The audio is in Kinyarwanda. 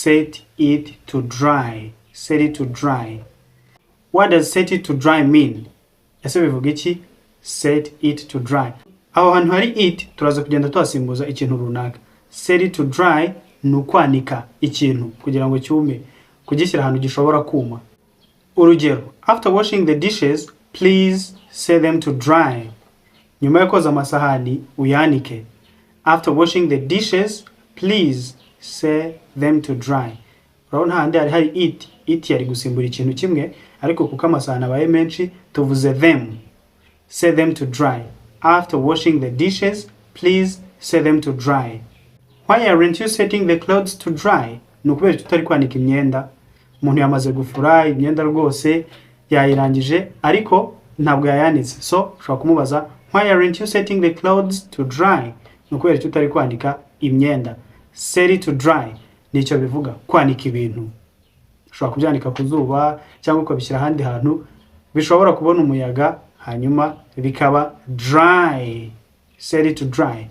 set it to dry. Set it to dry. What does set it to dry mean? Ese bivuga iki? Set it to dry. Aho hantu hari it turaza kugenda twasimbuza ikintu runaka. Set it to dry nukwanika ikintu kugira ngo cyume, kugishyira ahantu gishobora kuma. Urugero, after washing the dishes, please set them to dry. Nyuma yo koza amasahani uyanike. After washing the dishes, please set them to dry. Urabona handi hari it yari gusimbura ikintu kimwe, ariko kuko amasahani abaye menshi tuvuze them. Set them to dry. After washing the dishes, please set them to dry. Why aren't you setting the clothes to dry? Nukubera tutari kwanika imyenda. Umuntu yamaze gufura imyenda rwose yayirangije ariko ntabwo yayanitse. So ushobora kumubaza, why aren't you setting the clothes to dry? Nukubera tutari kwanika imyenda. Set it to dry nicyo bivuga, kwanika ibintu. Ushobora kubyanika ku zuba cyangwa ukabishyira ahandi hantu bishobora kubona umuyaga hanyuma bikaba dry. Set it to dry.